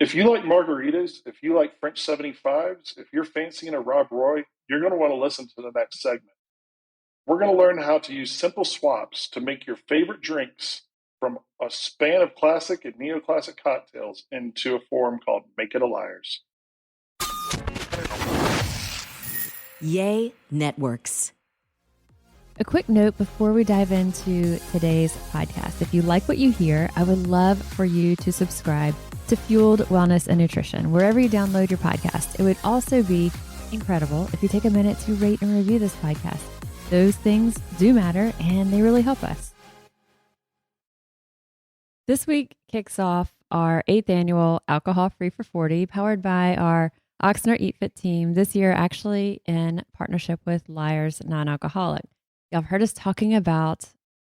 If you like margaritas, if you like French 75s, if you're fancying a Rob Roy, you're going to want to listen to the next segment. We're going to learn how to use simple swaps to make your favorite drinks from a span of classic and neoclassic cocktails into a forum called Make It a Lyres. Yay Networks. A quick note before we dive into today's podcast. If you like what you hear, I would love for you to subscribe to Fueled Wellness and Nutrition, wherever you download your podcast. It would also be incredible if you take a minute to rate and review this podcast. Those things do matter and they really help us. This week kicks off our 8th annual Alcohol Free for 40, powered by our Oxnard Eat Fit team, this year actually in partnership with Lyre's Non-Alcoholic. Y'all have heard us talking about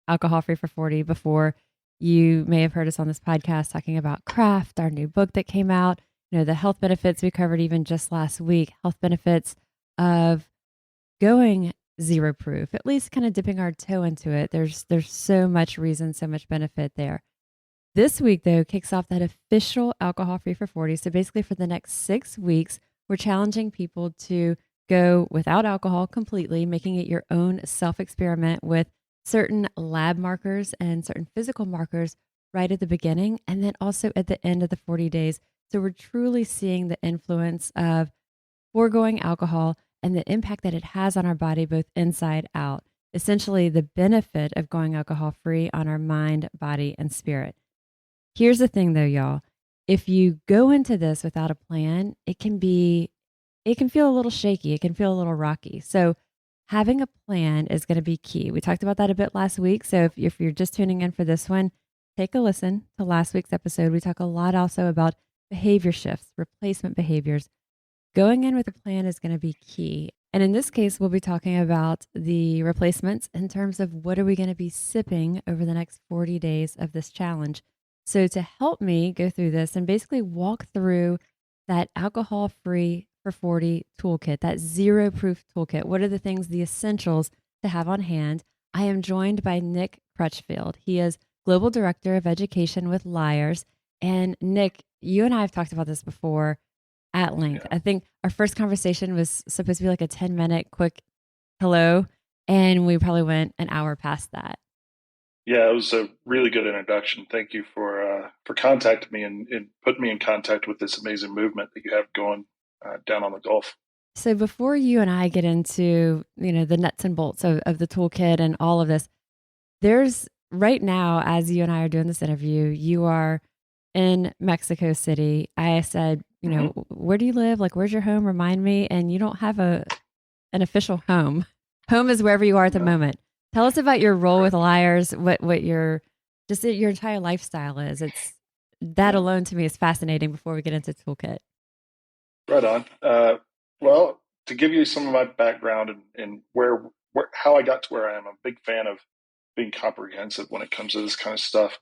Alcohol Free for 40 before. You may have heard us on this podcast talking about Craft, our new book that came out, the health benefits we covered even just last week, health benefits of going zero proof, at least kind of dipping our toe into it. There's so much reason, so much benefit there. This week, though, kicks off that official Alcohol Free for 40. So basically for the next 6 weeks, we're challenging people to go without alcohol completely, making it your own self-experiment with certain lab markers and certain physical markers right at the beginning, and then also at the end of the 40 days. So we're truly seeing the influence of foregoing alcohol and the impact that it has on our body, both inside out. Essentially, the benefit of going alcohol-free on our mind, body, and spirit. Here's the thing though, y'all. If you go into this without a plan, it can feel a little shaky. It can feel a little rocky. So having a plan is going to be key. We talked about that a bit last week. So if you're just tuning in for this one, take a listen to last week's episode. We talk a lot also about behavior shifts, replacement behaviors. Going in with a plan is going to be key. And in this case, we'll be talking about the replacements in terms of what are we going to be sipping over the next 40 days of this challenge. So to help me go through this and basically walk through that alcohol-free for 40 toolkit, that zero proof toolkit, what are the things, the essentials to have on hand? I am joined by Nick Crutchfield. He is Global Director of Education with Lyres. And Nick, you and I have talked about this before at length. Yeah. I think our first conversation was supposed to be like a 10-minute quick hello, and we probably went an hour past that. Yeah, it was a really good introduction. Thank you for contacting me and putting me in contact with this amazing movement that you have going down on the Gulf. So before you and I get into the nuts and bolts of the toolkit and all of this, there's right now, as you and I are doing this interview, you are in Mexico City. I said, where do you live? Like, where's your home? Remind me. And you don't have an official home. Home is wherever you are at the moment. Tell us about your role with Lyres, what your entire lifestyle is. It's that alone to me is fascinating before we get into Toolkit. Right on. Well, to give you some of my background and how I got to where I am, I'm a big fan of being comprehensive when it comes to this kind of stuff.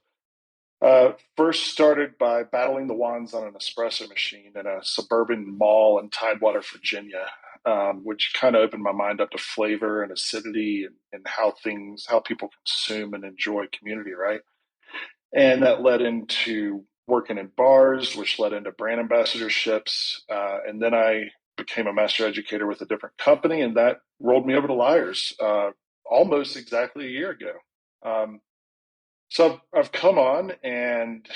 First started by battling the wands on an espresso machine in a suburban mall in Tidewater, Virginia, which kind of opened my mind up to flavor and acidity and how people consume and enjoy community, right? And that led into working in bars, which led into brand ambassadorships. And then I became a master educator with a different company, and that rolled me over to Lyres almost exactly a year ago. So I've come on, and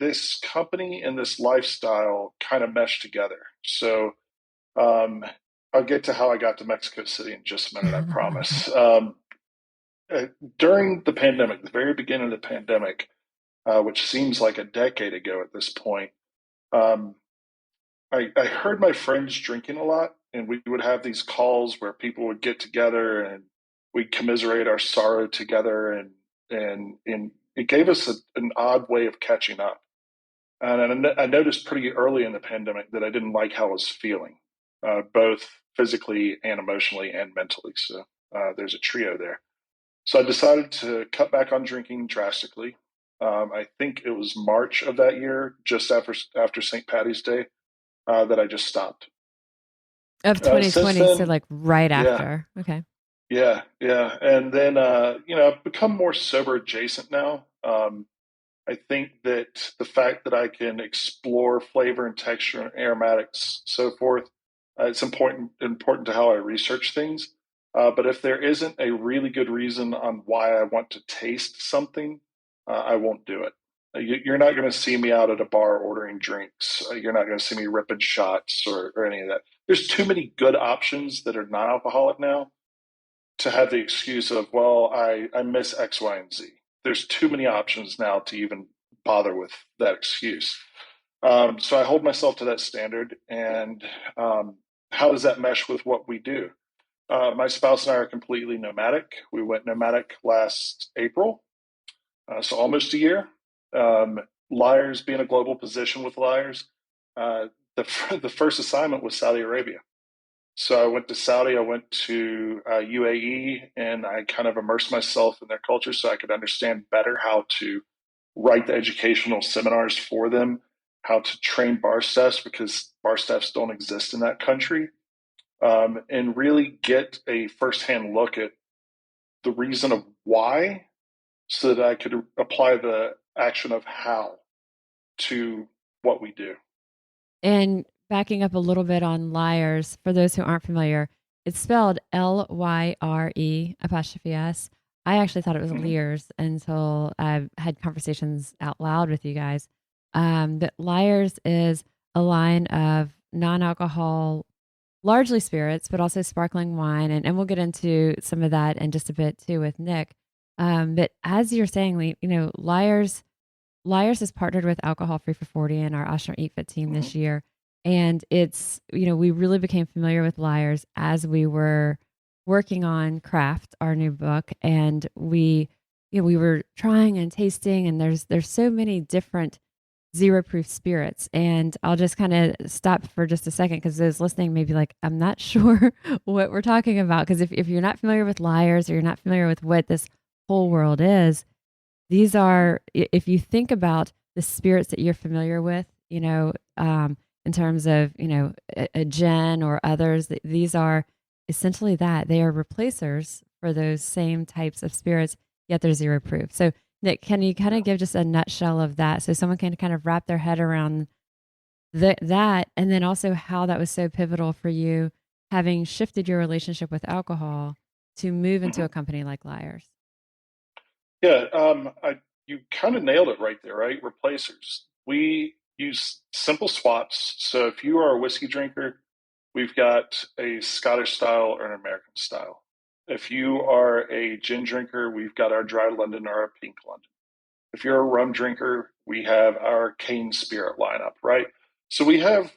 this company and this lifestyle kind of meshed together. So I'll get to how I got to Mexico City in just a minute, I promise. During the pandemic, the very beginning of the pandemic, which seems like a decade ago at this point, I heard my friends drinking a lot, and we would have these calls where people would get together and we'd commiserate our sorrow together, and it gave us an odd way of catching up. And I noticed pretty early in the pandemic that I didn't like how I was feeling, both physically and emotionally and mentally. So there's a trio there. So I decided to cut back on drinking drastically. I think it was March of that year, just after St. Patty's Day, that I just stopped. Of 2020, then, so like right after. Yeah. Okay. Yeah. And then, I've become more sober adjacent now. I think that the fact that I can explore flavor and texture and aromatics, so forth, it's important to how I research things. But if there isn't a really good reason on why I want to taste something, I won't do it. You're not going to see me out at a bar ordering drinks. You're not going to see me ripping shots or any of that. There's too many good options that are non-alcoholic now to have the excuse of, well, I miss X, Y, and Z. There's too many options now to even bother with that excuse. So I hold myself to that standard. And how does that mesh with what we do? My spouse and I are completely nomadic. We went nomadic last April, so almost a year. Lyres being a global position with Lyres, uh, the first assignment was Saudi Arabia. So I went to Saudi, I went to UAE, and I kind of immersed myself in their culture so I could understand better how to write the educational seminars for them, how to train bar staffs because bar staffs don't exist in that country, and really get a firsthand look at the reason of why so that I could apply the action of how to what we do. And backing up a little bit on liars, for those who aren't familiar, it's spelled Lyre apostrophe S. I actually thought it was Mhm. Lears until I've had conversations out loud with you guys. But Liars is a line of non alcohol, largely spirits, but also sparkling wine. And we'll get into some of that in just a bit too with Nick. But as you're saying, Lyres has partnered with Alcohol Free for 40 and our Oshner Eat Fit team Mhm. this year. And we really became familiar with Lyres as we were working on Craft, our new book. And we were trying and tasting, and there's so many different zero proof spirits. And I'll just kind of stop for just a second because those listening may be like, I'm not sure what we're talking about. Because if you're not familiar with Lyres or you're not familiar with what this whole world is, these are, if you think about the spirits that you're familiar with, in terms of, a gin or others, these are essentially that. They are replacers for those same types of spirits, yet they're zero proof. So, Nick, can you kind Yeah. of give just a nutshell of that so someone can kind of wrap their head around that and then also how that was so pivotal for you having shifted your relationship with alcohol to move into Mhm. a company like Lyres? Yeah, you kind of nailed it right there, right? Replacers. We use simple swaps. So if you are a whiskey drinker, we've got a Scottish style or an American style. If you are a gin drinker, we've got our dry London or our pink London. If you're a rum drinker, we have our cane spirit lineup, right? So we have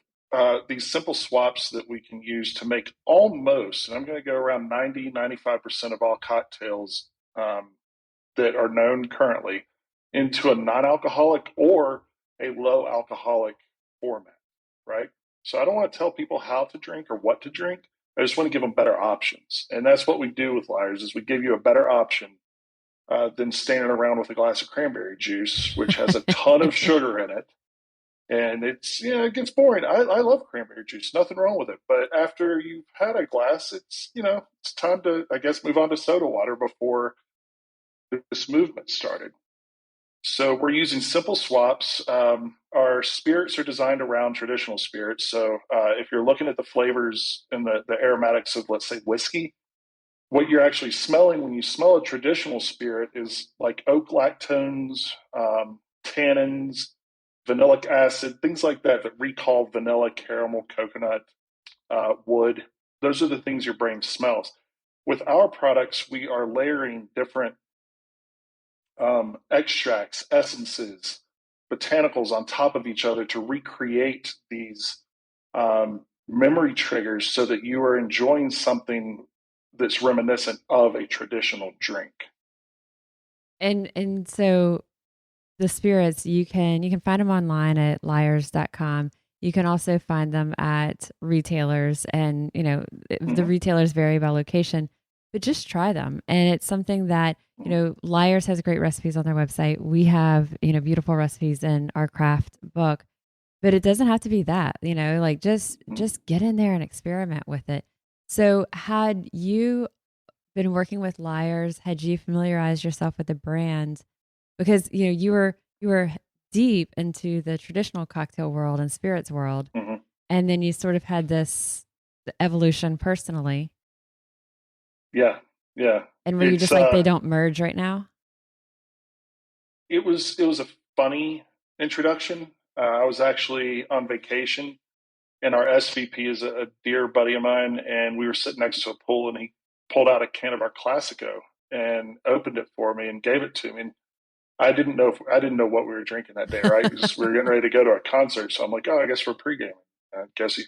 these simple swaps that we can use to make almost, and I'm going to go around 90, 95% of all cocktails that are known currently into a non-alcoholic or a low alcoholic format, right? So I don't want to tell people how to drink or what to drink. I just want to give them better options, and that's what we do with Lyres. Is we give you a better option than standing around with a glass of cranberry juice, which has a ton of sugar in it, and it gets boring. I love cranberry juice, nothing wrong with it, but after you've had a glass, it's time to, I guess, move on to soda water before this movement started. So we're using simple swaps. Our spirits are designed around traditional spirits. So if you're looking at the flavors and the aromatics of, let's say, whiskey, what you're actually smelling when you smell a traditional spirit is like oak lactones, tannins, vanillic acid, things like that that recall vanilla, caramel, coconut, wood. Those are the things your brain smells. With our products, we are layering different extracts, essences, botanicals on top of each other to recreate these memory triggers so that you are enjoying something that's reminiscent of a traditional drink. And so the spirits you can find them online at liars.com. You can also find them at retailers, and the Mm-hmm. retailers vary by location, but just try them. And it's something that, Liars has great recipes on their website. We have, beautiful recipes in our craft book, but it doesn't have to be that, like Mm-hmm. just get in there and experiment with it. So had you been working with Liars, had you familiarized yourself with the brand? Because you were you were deep into the traditional cocktail world and spirits world, Hmm. and then you sort of had this evolution personally. Yeah, yeah. And were you It's just like they don't merge right now? it was a funny introduction. I was actually on vacation, and our SVP is a dear buddy of mine, and we were sitting next to a pool, and he pulled out a can of our Classico and opened it for me and gave it to me. And I didn't know what we were drinking that day, right? Because we were getting ready to go to a concert, so I'm like, oh, I guess we're pre-gaming. I guess he,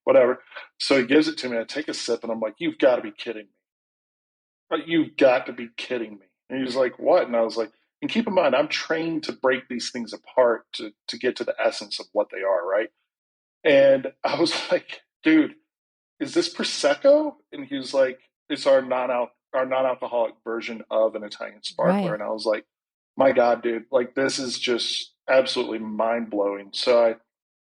whatever. So he gives it to me. I take a sip, and I'm like, you've got to be kidding me! You've got to be kidding me! And he was like, what? And I was like, and keep in mind, I'm trained to break these things apart to get to the essence of what they are, right? And I was like, dude, is this prosecco? And he was like, it's our non-alcoholic version of an Italian sparkler. Right. And I was like, my God, dude, like this is just absolutely mind blowing. So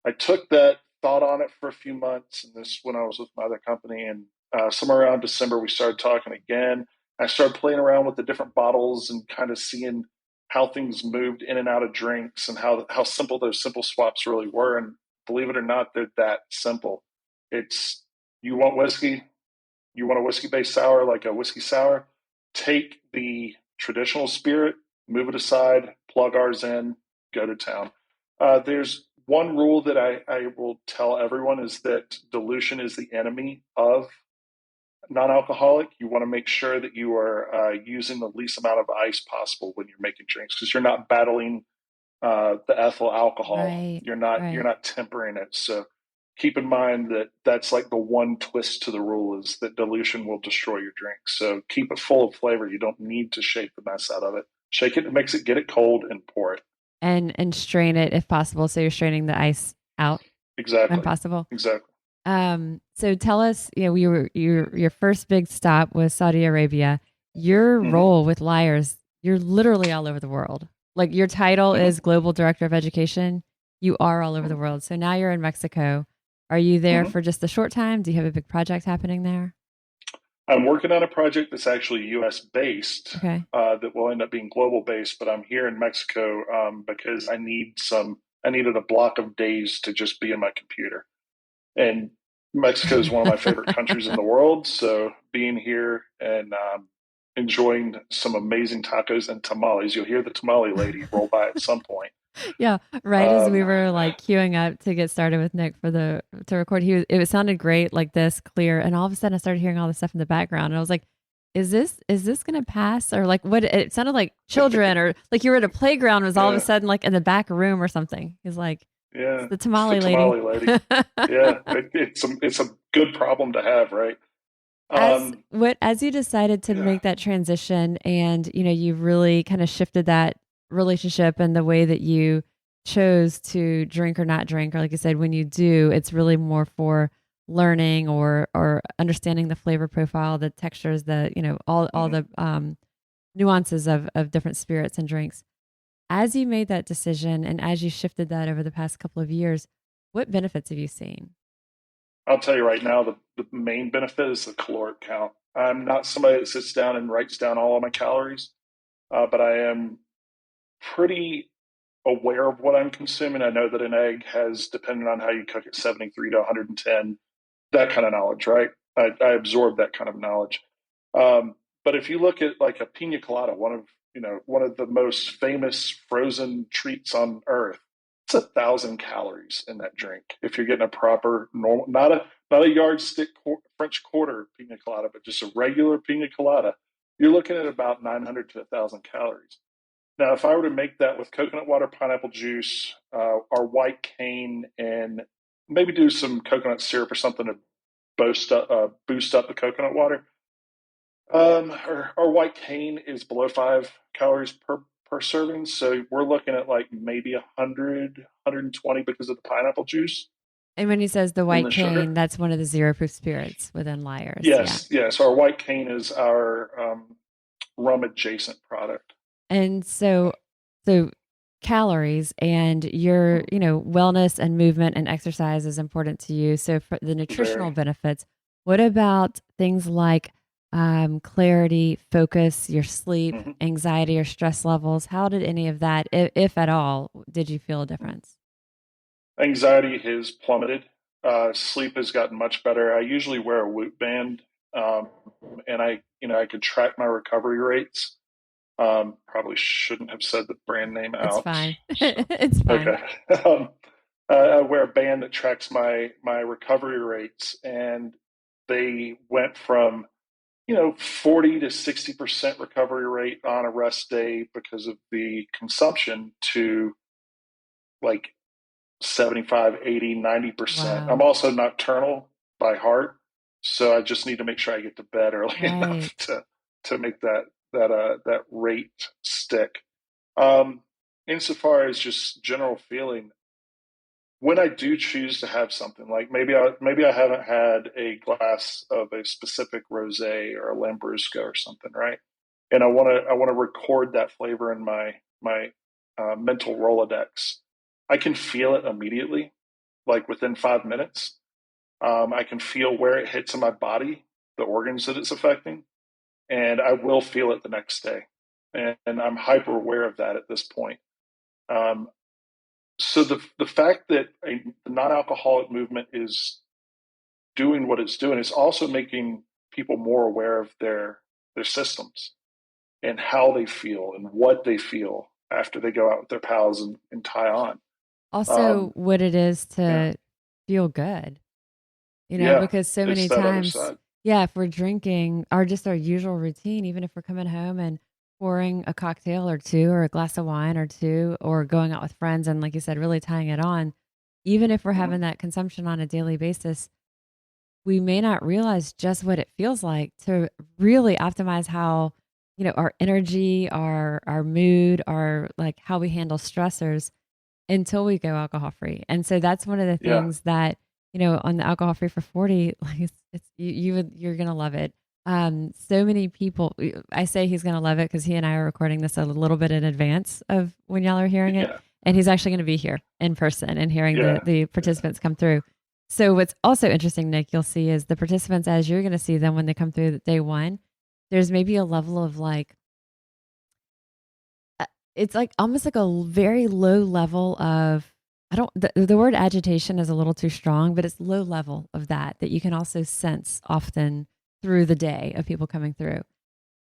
I took that thought on it for a few months, and this when I was with my other company, and somewhere around December we started talking again. I started playing around with the different bottles and kind of seeing how things moved in and out of drinks and how simple those simple swaps really were. And believe it or not, they're that simple. It's you want whiskey, you want a whiskey based sour like a whiskey sour, take the traditional spirit, move it aside, plug ours in, go to town. There's one rule that I will tell everyone is that dilution is the enemy of non-alcoholic. You want to make sure that you are using the least amount of ice possible when you're making drinks because you're not battling the ethyl alcohol. Right. You're Right. not tempering it. So keep in mind that that's like the one twist to the rule is that dilution will destroy your drink. So keep it full of flavor. You don't need to shake the mess out of it. Shake it, mix it, get it cold, and pour it. And strain it if possible. So you're straining the ice out when Exactly. possible. Exactly. So tell us, we were your first big stop was Saudi Arabia. Your Hmm. role with Lyres, you're literally all over the world. Like your title Hmm. is Global Director of Education. You are all over the world. So now you're in Mexico. Are you there Hmm. for just a short time? Do you have a big project happening there? I'm working on a project that's actually U.S. based Okay. that will end up being global based, but I'm here in Mexico because I needed a block of days to just be in my computer. And Mexico is one of my favorite countries in the world. So being here and enjoying some amazing tacos and tamales, you'll hear the tamale lady roll by at some point. Yeah, right as we Um, were like queuing up to get started with Nick for the to record, it sounded great, like this clear, and all of a sudden I started hearing all this stuff in the background, and I was like, "Is this gonna pass?" Or like, what? It sounded like children, or like you were at a playground, was all of a yeah, sudden like in the back room or something. He's like, "It's yeah, the it's the tamale lady." tamale lady. Yeah, it's a good problem to have, right? As Um, as you decided to yeah. make that transition, and you really kind of shifted that relationship and the way that you chose to drink or not drink, or like you said, when you do, it's really more for learning or understanding the flavor profile, the textures, the all Mhm. the nuances of different spirits and drinks. As you made that decision and as you shifted that over the past couple of years, what benefits have you seen? I'll tell you right now, the main benefit is the caloric count. I'm not somebody that sits down and writes down all of my calories, but I am pretty aware of what I'm consuming. I know that an egg has, depending on how you cook it, 73 to 110, that kind of knowledge, right? I absorb that kind of knowledge. But if you look at like a pina colada, one of the most famous frozen treats on earth, it's 1,000 calories in that drink. If you're getting a proper normal, not a yardstick French Quarter pina colada, but just a regular pina colada, you're looking at about 900 to 1,000 calories. Now, if I were to make that with coconut water, pineapple juice, our white cane, and maybe do some coconut syrup or something to boost up the coconut water, our white cane is below 5 calories per serving, so we're looking at like maybe 100, 120 because of the pineapple juice And when he says the and white the cane, sugar. that's one of the zero proof spirits within Lyres. Yeah. Yes, yes. Our white cane is our rum adjacent product. And so calories and your, Mhm. wellness and movement and exercise is important to you. So for the nutritional Very. benefits, what about things like clarity, focus, your sleep, Hmm. anxiety, or stress levels? How did any of that, if at all, did you feel a difference? Anxiety has plummeted. Sleep has gotten much better. I usually wear a Whoop band, um, and I could track my recovery rates. Probably shouldn't have said the brand name It's out. fine. So, It's fine. okay. um, I wear a band that tracks my recovery rates, and they went from 40 to 60% recovery rate on a rest day because of the consumption to like 75, 80, 90%. I'm Wow. also nocturnal by heart, so I just need to make sure I get to bed early enough Right. to make that rate stick. Um, Insofar as just general feeling, when I do choose to have something, like maybe I haven't had a glass of a specific rosé or a Lambrusco or something, right? And I want to record that flavor in my mental Rolodex. I can feel it immediately, like within 5 minutes. I can feel where it hits in my body, the organs that it's affecting, and I will feel it the next day. And I'm hyper aware of that at this point. Um, so the fact that the non-alcoholic movement is doing what it's doing is also making people more aware of their systems and how they feel and what they feel after they go out with their pals and tie on. Also, Um, what it is yeah, to feel good, yeah, because so it's many that other times, side. yeah, if we're drinking our just our usual routine, even if we're coming home and pouring a cocktail or two or a glass of wine or two or going out with friends and like you said, really tying it on, even if we're Hmm. having that consumption on a daily basis, we may not realize just what it feels like to really optimize how, our energy, our mood, our like how we handle stressors until we go alcohol free. And so that's one of the Yeah, things that, on the alcohol free for 40, like it's you're going to love it. So many people, I say he's going to love it because he and I are recording this a little bit in advance of when y'all are hearing it. yeah, And he's actually going to be here in person and hearing the, yeah, the yeah. participants come through. So what's also interesting, Nick, you'll see is the participants as you're going to see them when they come through day one, there's maybe a level of like, it's like almost like a very low level of I don't the word agitation is a little too strong, but it's low level of that you can also sense often through the day of people coming through.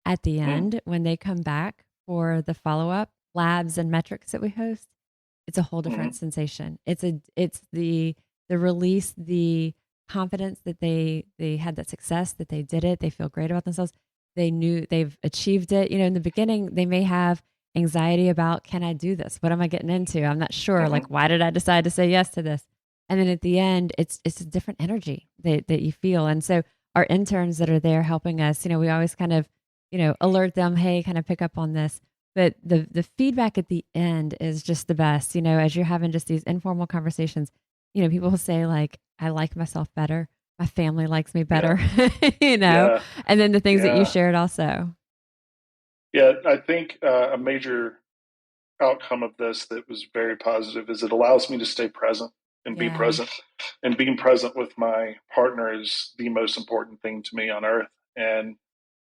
At the Mm, end, when they come back for the follow-up labs and metrics that we host, it's a whole different mm, sensation. It's the release, the confidence that they had that success, that they did it, they feel great about themselves. They knew they've achieved it. In the beginning, they may have anxiety about, can I do this? What am I getting into? I'm not sure. Like, mm, why did I decide to say yes to this? And then at the end, it's a different energy that you feel. And so our interns that are there helping us, we always kind of, alert them, hey, kind of pick up on this. But the feedback at the end is just the best, as you're having just these informal conversations, people will say like, I like myself better. My family likes me yeah, better, yeah, and then the things that you yeah, shared also. yeah. I think a major outcome of this that was very positive is it allows me to stay present and be Yeah. present. And being present with my partner is the most important thing to me on earth. And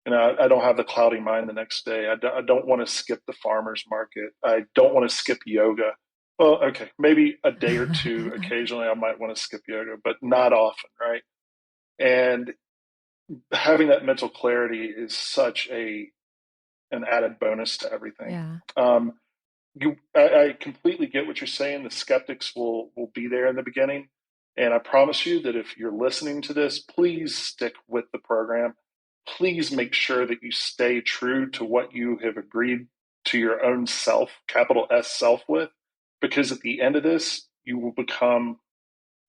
I don't have the cloudy mind the next day. I don't want to skip the farmer's market. I don't want to skip yoga. Well, okay, maybe a day or two occasionally I might want to skip yoga, but not often, right? And having that mental clarity is such a an added bonus to everything. Yeah. Um, I completely get what you're saying. The skeptics will be there in the beginning, and I promise you that if you're listening to this, please stick with the program. Please make sure that you stay true to what you have agreed to your own self, capital S self, with, because at the end of this, you will become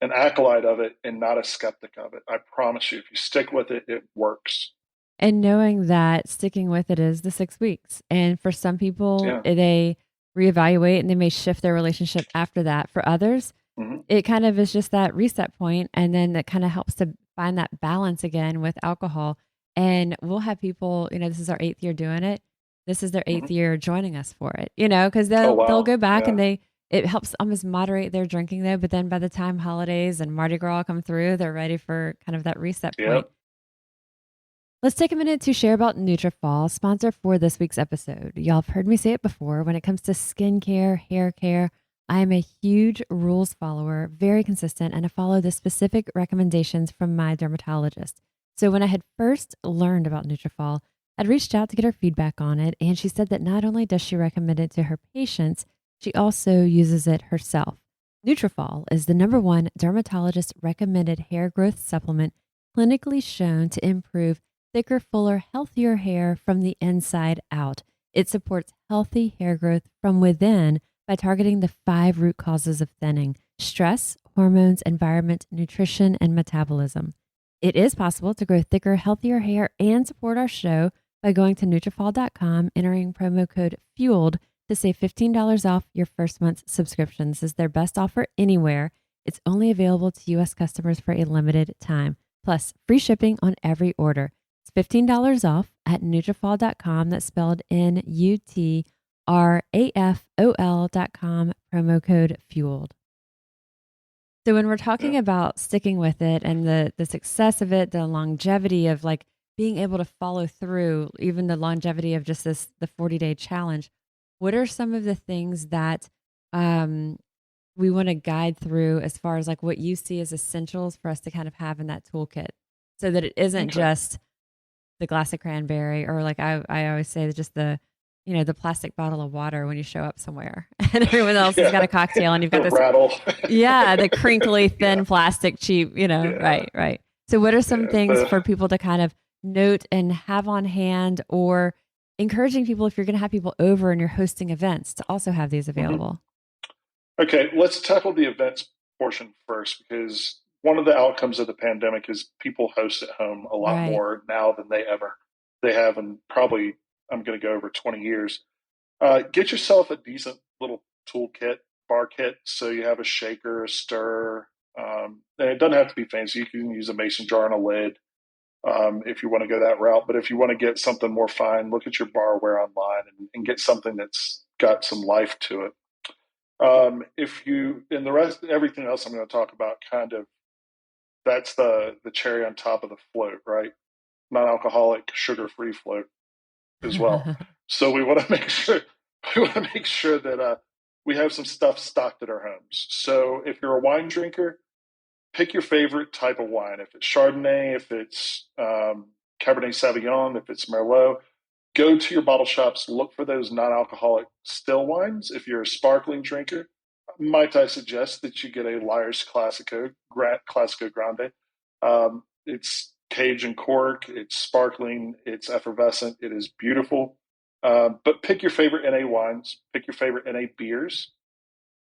an acolyte of it and not a skeptic of it. I promise you, if you stick with it, it works. And knowing that sticking with it is the 6 weeks. And for some people, Yeah. they reevaluate and they may shift their relationship after that. For others, Hmm. it kind of is just that reset point, and then that kind of helps to find that balance again with alcohol. And we'll have people, this is our 8th year doing it. This is their 8th Hmm. year joining us for it, because Oh they'll wow. go back and Yeah. it helps almost moderate their drinking though. But then by the time holidays and Mardi Gras come through, they're ready for kind of that reset Yeah. point. Let's take a minute to share about Nutrafol, sponsor for this week's episode. Y'all have heard me say it before. When it comes to skincare, hair care, I am a huge rules follower, very consistent, and I follow the specific recommendations from my dermatologist. So when I had first learned about Nutrafol, I'd reached out to get her feedback on it, and she said that not only does she recommend it to her patients, she also uses it herself. Nutrafol is the number one dermatologist recommended hair growth supplement clinically shown to improve thicker, fuller, healthier hair from the inside out. It supports healthy hair growth from within by targeting the 5 root causes of thinning: stress, hormones, environment, nutrition, and metabolism. It is possible to grow thicker, healthier hair and support our show by going to Nutrafol.com, entering promo code FUELED to save $15 off your first month's subscription. This is their best offer anywhere. It's only available to U.S. customers for a limited time, plus free shipping on every order. It's $15 off at Nutrafol.com. That's spelled Nutrafol.com, promo code FUELED. So when we're talking Yeah. about sticking with it and the success of it, the longevity of like being able to follow through, even the longevity of just the 40-day challenge, what are some of the things that um, we want to guide through as far as like what you see as essentials for us to kind of have in that toolkit so that it isn't Okay. just the glass of cranberry, or like I always say, just the plastic bottle of water when you show up somewhere and everyone else has got Yeah. a cocktail and you've got The this, rattle. yeah, the crinkly Yeah. thin plastic cheap, Yeah. right, right. So what are some Yeah. things for people to kind of note and have on hand, or encouraging people if you're going to have people over and you're hosting events to also have these Mhm. available? Okay, let's tackle the events portion first because one of the outcomes of the pandemic is people host at home a lot Right. more now than they have in probably, I'm going to go over 20 years. Get yourself a decent little toolkit, bar kit, so you have a shaker, a stir. And it doesn't have to be fancy. You can use a mason jar and a lid if you want to go that route. But if you want to get something more fine, look at your barware online and get something that's got some life to it. If you and the rest, everything else I'm going to talk about, kind of that's the cherry on top of the float, right? Non-alcoholic, sugar-free float as well. So we want to make sure we want to make sure that we have some stuff stocked at our homes. So if you're a wine drinker, pick your favorite type of wine. If it's Chardonnay, if it's Cabernet Sauvignon, if it's Merlot, go to your bottle shops, look for those non-alcoholic still wines. If you're a sparkling drinker, might I suggest that you get a Lyre's Classico Grande. It's cage and cork, it's sparkling, it's effervescent, it is beautiful. But pick your favorite NA wines, pick your favorite NA beers.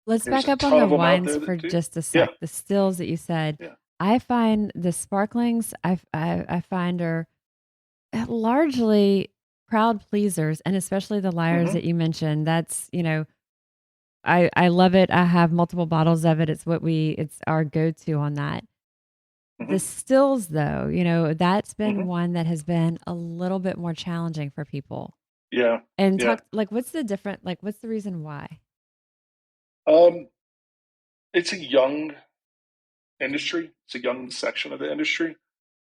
Let's There's back a up on ton the of them out wines there for that do. just a Yeah, sec. The stills that you said, yeah. I find the sparklings I find are largely crowd pleasers, and especially the Lyres Hmm. that you mentioned. That's, I love it. I have multiple bottles of it. It's our go-to on that. The Hmm. stills though, that's been Hmm. one that has been a little bit more challenging for people. Yeah, And yeah. talk like what's the reason why? Um, it's a young industry. It's a young section of the industry.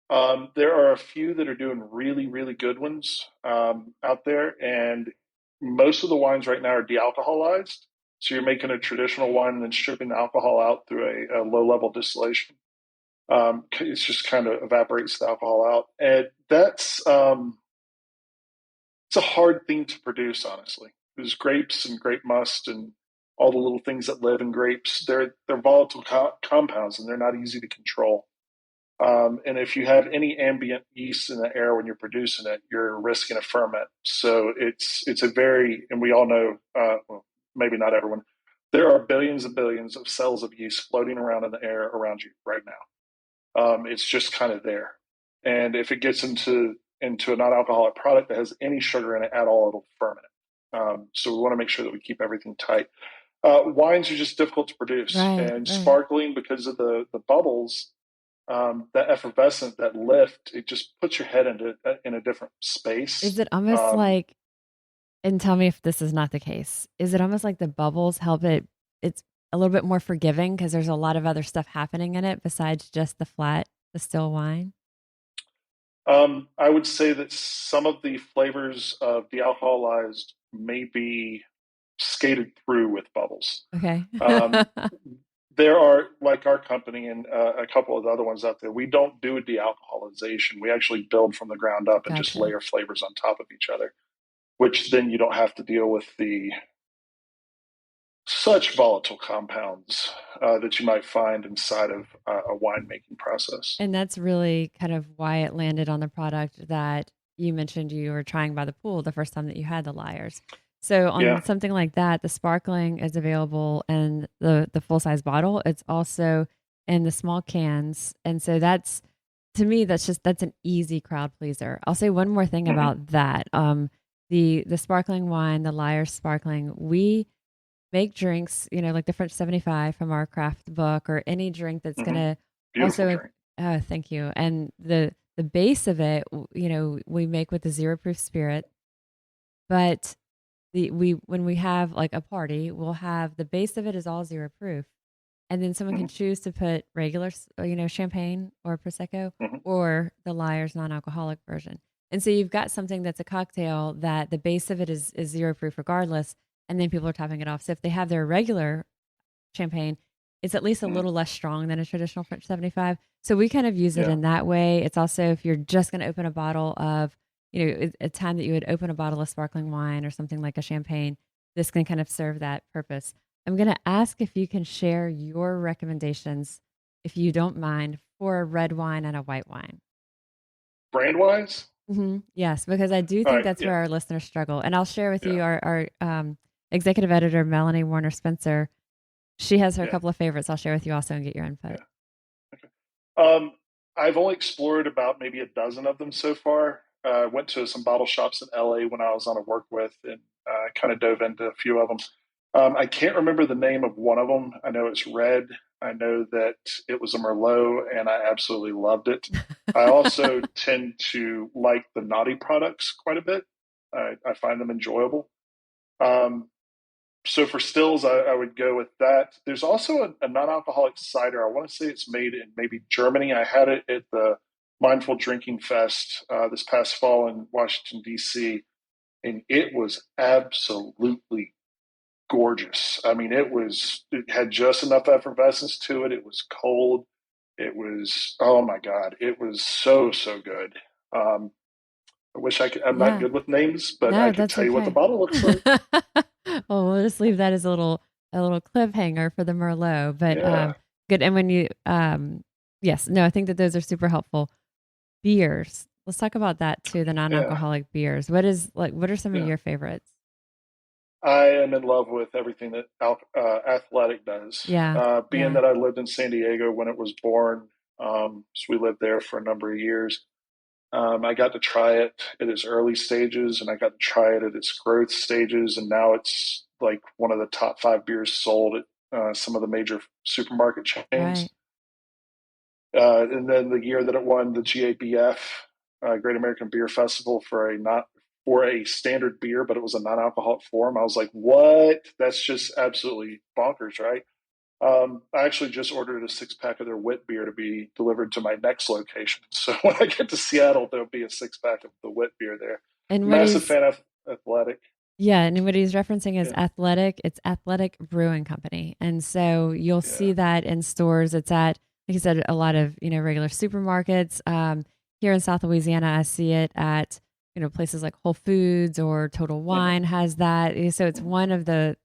There are a few that are doing really, really good ones out there, and most of the wines right now are de-alcoholized. So you're making a traditional wine and then stripping the alcohol out through a low-level distillation. It's just kind of evaporates the alcohol out, and that's it's a hard thing to produce, honestly. There's grapes and grape must and all the little things that live in grapes. They're volatile compounds and they're not easy to control. And if you have any ambient yeast in the air when you're producing it, you're risking a ferment. So it's a very, and we all know, well, maybe not everyone, there are billions and billions of cells of yeast floating around in the air around you right now. It's just kind of there, and if it gets into a non-alcoholic product that has any sugar in it at all, it'll ferment. So we want to make sure that we keep everything tight. Wines are just difficult to produce, Right, and right. sparkling because of the bubbles, that effervescent, that lift, it just puts your head in a different Is space. it almost Um, like, and tell me if this is not the case, is it almost like the bubbles help it's a little bit more forgiving because there's a lot of other stuff happening in it besides just the still wine? I would say that some of the flavors of de-alcoholized may be skated through with bubbles. Okay. Um, there are, like our company and a couple of the other ones out there, we don't do a de-alcoholization. We actually build from the ground up and just Gotcha. layer flavors on top of each other, which then you don't have to deal with the such volatile compounds that you might find inside of a winemaking process. And that's really kind of why it landed on the product that you mentioned you were trying by the pool the first time that you had the Lyres. So Yeah. on something like that, the sparkling is available in the full size bottle. It's also in the small cans. And so that's, to me, that's an easy crowd pleaser. I'll say one more thing Hmm. about that. The sparkling wine, the Lyre sparkling, we make drinks, like the French 75 from our craft book, or any drink that's going Hmm. to Beautiful also, drink. thank you. And the base of it, we make with the zero proof spirit, but when we have like a party, we'll have the base of it is all zero proof. And then someone can Hmm. choose to put regular, champagne or prosecco, Hmm. or the Lyre's non-alcoholic version. And so you've got something that's a cocktail that the base of it is zero proof regardless, and then people are topping it off. So if they have their regular champagne, it's at least a Hmm. little less strong than a traditional French 75. So we kind of use it Yeah. in that way. It's also, if you're just going to open a bottle of, a time that you would open a bottle of sparkling wine or something like a champagne, this can kind of serve that purpose. I'm going to ask if you can share your recommendations, if you don't mind, for a red wine and a white wine. Brand wise, Yes, because I do all think right. that's Yeah. where our listeners struggle. And I'll share with Yeah. you our executive editor, Melanie Warner Spencer. She has her Yeah. couple of favorites I'll share with you also and get your input. Yeah. Um, I've only explored about maybe a dozen of them so far. Went to some bottle shops in LA when I was on a work with, and kind of dove into a few of them. I can't remember the name of one of them. I know it's red. I know that it was a Merlot, and I absolutely loved it. I also tend to like the naughty products quite a bit. I find them enjoyable. Um, so for stills, I would go with that. There's also a non-alcoholic cider. I want to say it's made in maybe Germany. I had it at the Mindful Drinking Fest this past fall in Washington D.C., and it was absolutely gorgeous. I mean, it had just enough effervescence to it. It was cold. It was, oh my God, it was so good. Um, I wish I could. I'm not Yeah. good with names, but I No, could that's tell you what the okay. bottle looks like. Well, we'll just leave that as a little cliffhanger for the Merlot. But Yeah, good. And when you yes, no, I think that those are super helpful. Beers. Let's talk about that too, the yeah, non-alcoholic beers. What are some of yeah. your favorites? I am in love with everything that Athletic does. Yeah. Being Yeah. that I lived in San Diego when it was born, so we lived there for a number of years. I got to try it at its early stages, and I got to try it at its growth stages, and now it's like one of the top five beers sold at some of the major supermarket Right. chains. And then the year that it won the GABF, Great American Beer Festival, for a not for a standard beer, but it was a non-alcoholic form. I was like, "What? That's just absolutely bonkers, right?" I actually just ordered a six-pack of their wit beer to be delivered to my next location. So when I get to Seattle, there'll be a six-pack of the wit beer there. And what Massive he's fan of Athletic. Yeah, and what he's referencing is Yeah, Athletic. It's Athletic Brewing Company. And so you'll yeah, see that in stores. It's at, like you said, a lot of, regular supermarkets. Here in South Louisiana, I see it at, places like Whole Foods, or Total hmm, Wine has that. So it's hmm, one of the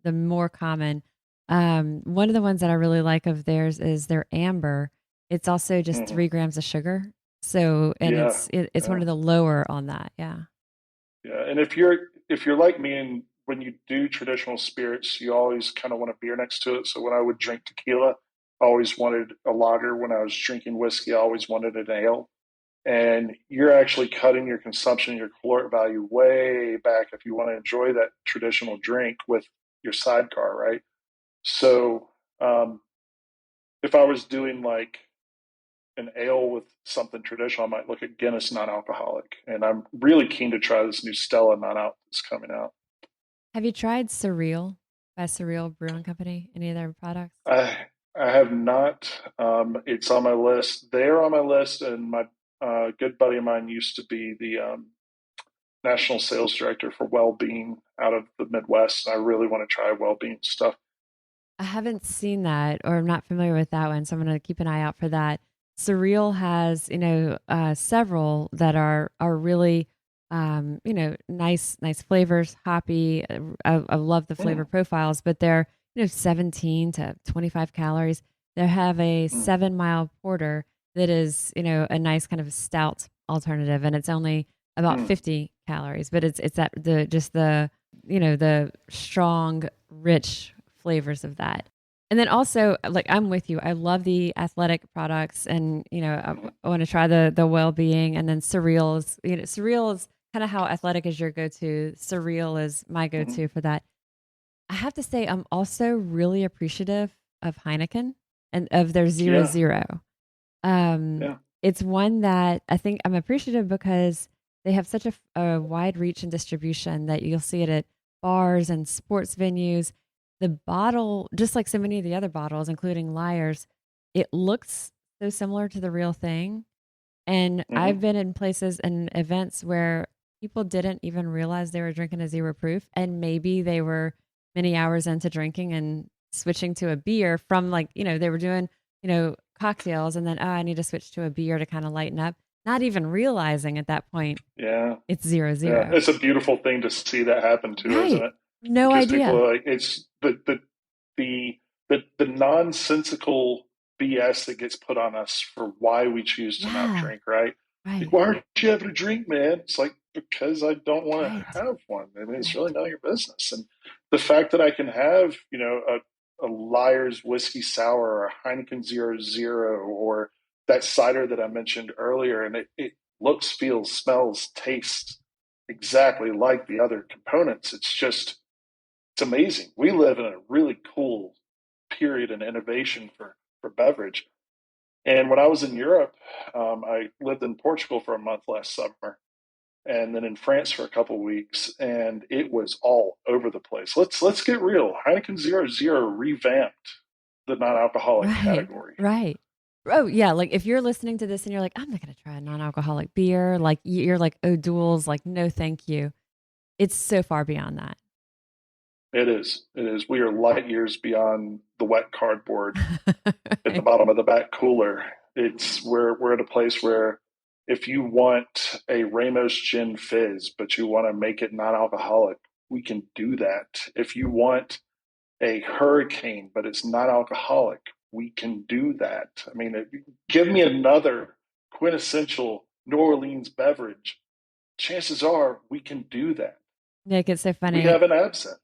more common. One of the ones that I really like of theirs is their amber. It's also just hmm. 3 grams of sugar. So, and Yeah, it's one yeah. of the lower on that. Yeah. Yeah, and if you're like me, and when you do traditional spirits, you always kind of want a beer next to it. So when I would drink tequila, I always wanted a lager. When I was drinking whiskey, I always wanted an ale. And you're actually cutting your consumption, your caloric value way back if you want to enjoy that traditional drink with your sidecar, right? So um, if I was doing like an ale with something traditional, I might look at Guinness non-alcoholic. And I'm really keen to try this new Stella non-alc that's coming out. Have you tried Surreal by Surreal Brewing Company? Any of their products? I I have not. It's on my list. They're on my list, and my A good buddy of mine used to be the national sales director for well-being out of the Midwest, and I really want to try well-being stuff. I haven't seen that, or I'm not familiar with that one, so I'm going to keep an eye out for that. Surreal has, several that are really, nice flavors, hoppy. I love the flavor Mm, profiles, but they're 17 to 25 calories. They have a mm, 7 mile porter that is, a nice kind of stout alternative, and it's only about mm, 50 calories, but it's that the strong, rich flavors of that. And then also, like, I'm with you. I love the athletic products, and mm, I want to try the well being. And then Surreal is kind of how athletic is your go to. Surreal is my go mm. to for that. I have to say, I'm also really appreciative of Heineken and of their zero Yeah, zero. Um, yeah. it's one that I think I'm appreciative because they have such a wide reach and distribution that you'll see it at bars and sports venues. The bottle, just like so many of the other bottles, including Lyre's, it looks so similar to the real thing. And I've Hmm. been in places and events where people didn't even realize they were drinking a zero proof, and maybe they were many hours into drinking and switching to a beer from, like, they were doing, cocktails, and then, oh, I need to switch to a beer to kind of lighten up, not even realizing at that point Yeah, it's zero yeah. zero. It's a beautiful thing to see that happen too, isn't Right. it? No Because people idea. are like, it's the the nonsensical BS that gets put on us for why we choose to not Yeah. drink, right? Like, Right. why aren't you having a drink, man? It's like, because I don't want Right. to have one. I mean, it's Right. really none of your business. And the fact that I can have, a Lyre's whiskey sour or a Heineken Zero Zero or that cider that I mentioned earlier, and it looks, feels, smells, tastes exactly like the other components. It's amazing. We live in a really cool period in innovation for beverage. And when I was in Europe, I lived in Portugal for a month last summer, and then in France for a couple of weeks, and it was all over the place. Let's get real. Heineken Zero Zero revamped the non-alcoholic Right. category. Right. Oh, yeah. Like, if you're listening to this and you're like, I'm not going to try a non alcoholic beer, like, you're like, oh, duels, like, no, thank you. It's so far beyond that. It is. It is. We are light years beyond the wet cardboard at the Right. bottom of the back cooler. It's we're at a place where if you want a Ramos Gin Fizz, but you want to make it non-alcoholic, we can do that. If you want a Hurricane, but it's non-alcoholic, we can do that. I mean, give me another quintessential New Orleans beverage. Chances are we can do that. Nick, it's so We funny. have an absent.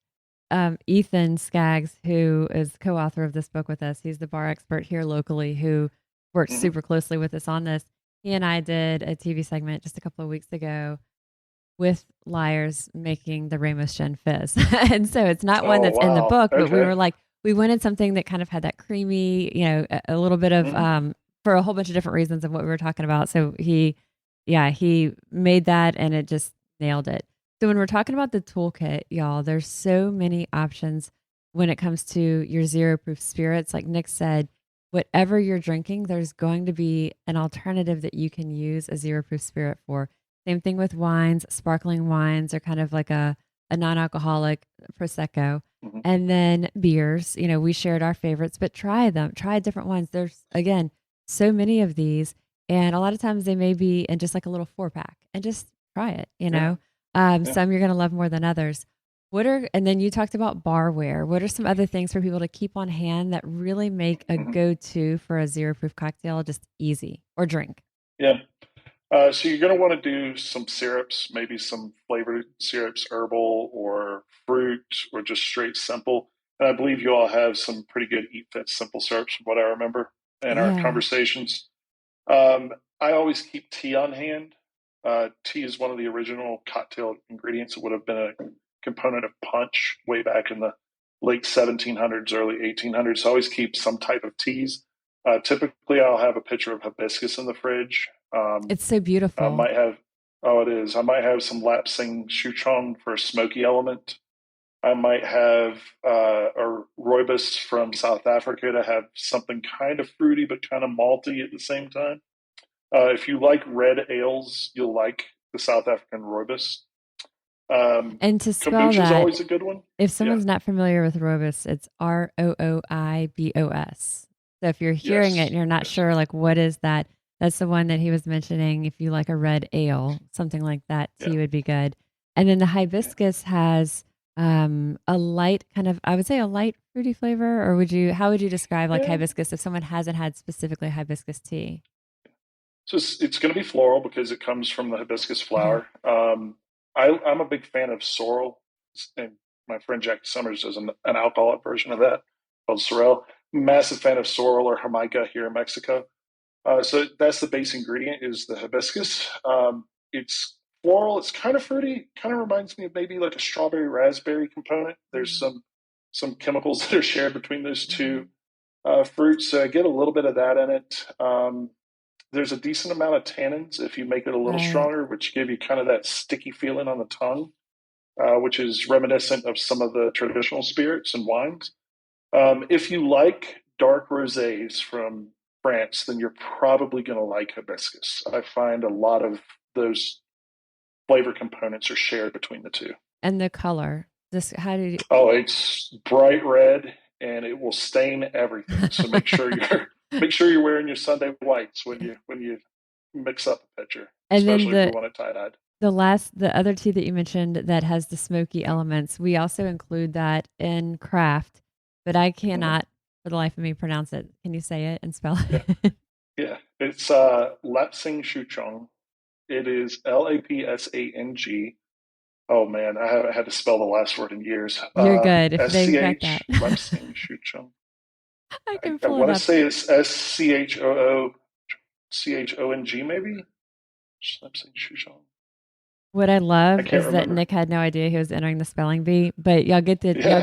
Ethan Skaggs, who is co-author of this book with us, he's the bar expert here locally who works Mm-hmm. super closely with us on this. He and I did a TV segment just a couple of weeks ago with Lyres making the Ramos Gen Fizz. And so it's not one Oh that's in the wow. book, but we Okay. were like, we wanted something that kind of had that creamy, a little bit of, Mm-hmm. for a whole bunch of different reasons of what we were talking about. So he made that and it just nailed it. So when we're talking about the toolkit, y'all, there's so many options when it comes to your zero proof spirits. Like Nick said, whatever you're drinking, there's going to be an alternative that you can use a zero proof spirit for. Same thing with wines. Sparkling wines are kind of like a non alcoholic prosecco. Mm-hmm. And then beers, we shared our favorites, but try them, try different ones. There's, again, so many of these. And a lot of times they may be in just like a little 4 pack, and just try it. Yeah. Yeah. Some you're going to love more than others. And then you talked about barware. What are some other things for people to keep on hand that really make a Mm-hmm. go to for a zero proof cocktail just easy or drink? Yeah. So you're going to want to do some syrups, maybe some flavored syrups, herbal or fruit, or just straight simple. And I believe you all have some pretty good Eat Fit simple syrups, from what I remember in our Yeah. conversations. I always keep tea on hand. Tea is one of the original cocktail ingredients. It would have been a component of punch way back in the late 1700s, early 1800s. So I always keep some type of teas. Typically, I'll have a pitcher of hibiscus in the fridge. It's so I beautiful. might have, oh, it is. I might have some lapsing souchong for a smoky element. I might have a rooibos from South Africa to have something kind of fruity but kind of malty at the same time. If you like red ales, you'll like the South African rooibos. And to spell Kombucha is that, always a good one. if Yeah. someone's not familiar with Rooibos, it's Rooibos. So if you're hearing it Yes. and you're not Yes. sure, like, what is that? That's the one that he was mentioning. If you like a red ale, something like that, Yeah. tea would be good. And then the Yeah. hibiscus has a light kind of, I would say a light fruity flavor, or how would you describe like Yeah. hibiscus if someone hasn't had specifically hibiscus tea? So it's going to be floral because it comes from the hibiscus Uh-huh. flower. I'm a big fan of sorrel, and my friend Jack Summers does an alcoholic version of that called sorrel. Massive fan of sorrel or jamaica here in Mexico. So that's the base ingredient is the hibiscus. It's floral. It's kind of fruity. Kind of reminds me of maybe like a strawberry raspberry component. There's some chemicals that are shared between those Mm-hmm. two fruits. So I get a little bit of that in it. There's a decent amount of tannins if you make it a little Right. stronger, which give you kind of that sticky feeling on the tongue, which is reminiscent of some of the traditional spirits and wines. If you like dark rosés from France, then you're probably going to like hibiscus. I find a lot of those flavor components are shared between the two. And the color. This how did Oh, it's bright red and it will stain everything. So make sure you you're wearing your Sunday whites when you mix up a pitcher, And then especially if you want it tie dyed. the other tea that you mentioned that has the smoky elements, we also include that in craft, but I Mm-hmm. cannot for the life of me pronounce it. Can you say it and spell Yeah, it? yeah. It's Lapsang Souchong. It is Lapsang. Oh man, I haven't had to spell the last word in years. You're good if they've got that. SCH Lapsang Souchong. I can I pull it want to up. say it's SCHOOCHONG maybe. Lapsang Souchong. What I I love can't is that remember. Nick had no idea he was entering the spelling bee, but y'all Yeah,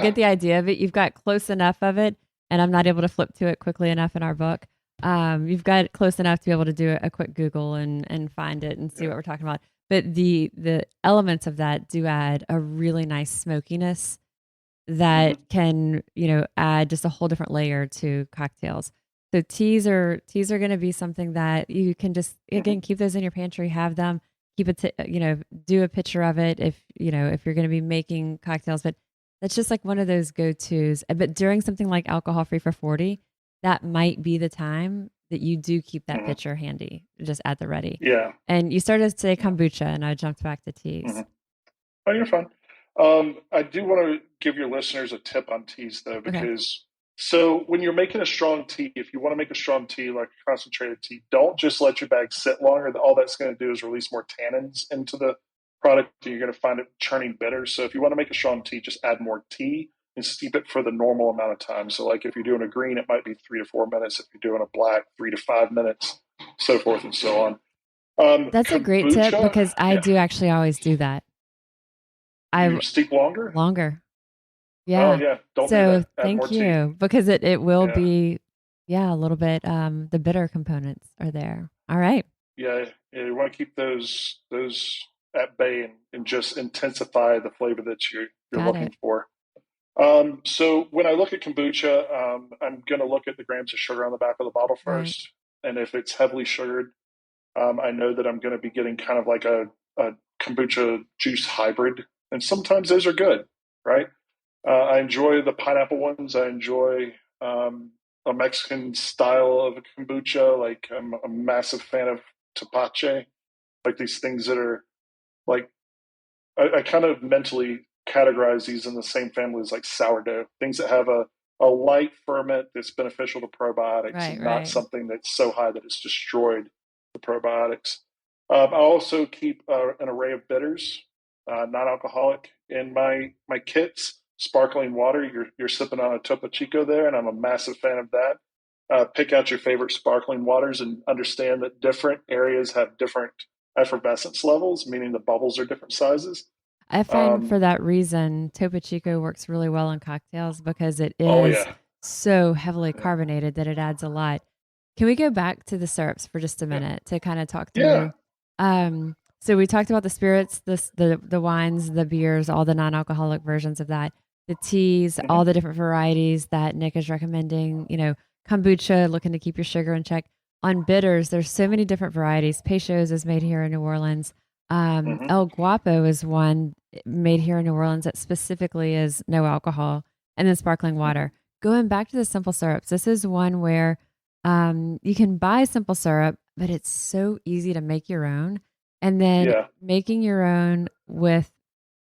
get the idea of it. You've got close enough of it, and I'm not able to flip to it quickly enough in our book. You've got it close enough to be able to do a quick Google and find it and see what yeah. we're talking about. But the elements of that do add a really nice smokiness Mm-hmm. that can add just a whole different layer to cocktails. So teas are going to be something that you can just Mm-hmm. again keep those in your pantry, have them, keep it to, do a picture of it if you're going to be making cocktails. But that's just like one of those go tos. But during something like alcohol free for 40, that might be the time that you do keep that Mm-hmm. pitcher handy, just at the ready. Yeah. And you started to say Yeah. kombucha, and I jumped back to teas. Mm-hmm. Oh, you're fine. I do want to give your listeners a tip on teas, though, Okay. because so when you're making a strong tea, if you want to make a strong tea, like a concentrated tea, don't just let your bag sit longer. All that's going to do is release more tannins into the product, and you're going to find it churning bitter. So if you want to make a strong tea, just add more tea and steep it for the normal amount of time. So, like if you're doing a green, it might be 3 to 4 minutes. If you're doing a black, 3 to 5 minutes, so forth and so on. That's a great tip Kombucha, because I yeah, do actually always do that. I you steep longer. longer. Oh Yeah. yeah, don't do So that. Add more thank tea. you because it will Yeah, be, yeah, a little bit, the bitter components are there. All right. yeah, yeah. You want to keep those at bay and just intensify the flavor that you're Got looking it. for. So when I look at kombucha, I'm going to look at the grams of sugar on the back of the bottle Right. first, and if it's heavily sugared, I know that I'm going to be getting kind of like a kombucha juice hybrid, and sometimes those are good, right? I enjoy the pineapple ones. I enjoy a Mexican style of kombucha. Like I'm a massive fan of tepache, like these things that are like I kind of mentally categorize these in the same family as like sourdough, things that have a light ferment that's beneficial to probiotics Right. and not Right. something that's so high that it's destroyed the probiotics. I also keep an array of bitters, non-alcoholic, in my kits. Sparkling water, you're sipping on a Topo Chico there, and I'm a massive fan of that. Pick out your favorite sparkling waters and understand that different areas have different effervescence levels, meaning the bubbles are different sizes. I find for Um, that reason, Topo Chico works really well in cocktails because it oh is yeah, so heavily yeah, carbonated that it adds a lot. Can we go back to the syrups for just a yeah, minute to kind of talk yeah. through? So we talked about the spirits, the wines, the beers, all the non-alcoholic versions of that, the teas, Mm-hmm. all the different varieties that Nick is recommending. Kombucha, looking to keep your sugar in check. on bitters, there's so many different varieties. Peychaud's is made here in New Orleans. Hmm. El Guapo is one made here in New Orleans that specifically is no alcohol, and then sparkling Hmm. water. Going back to the simple syrups, this is one where you can buy simple syrup, but it's so easy to make your own. And then Yeah. making your own with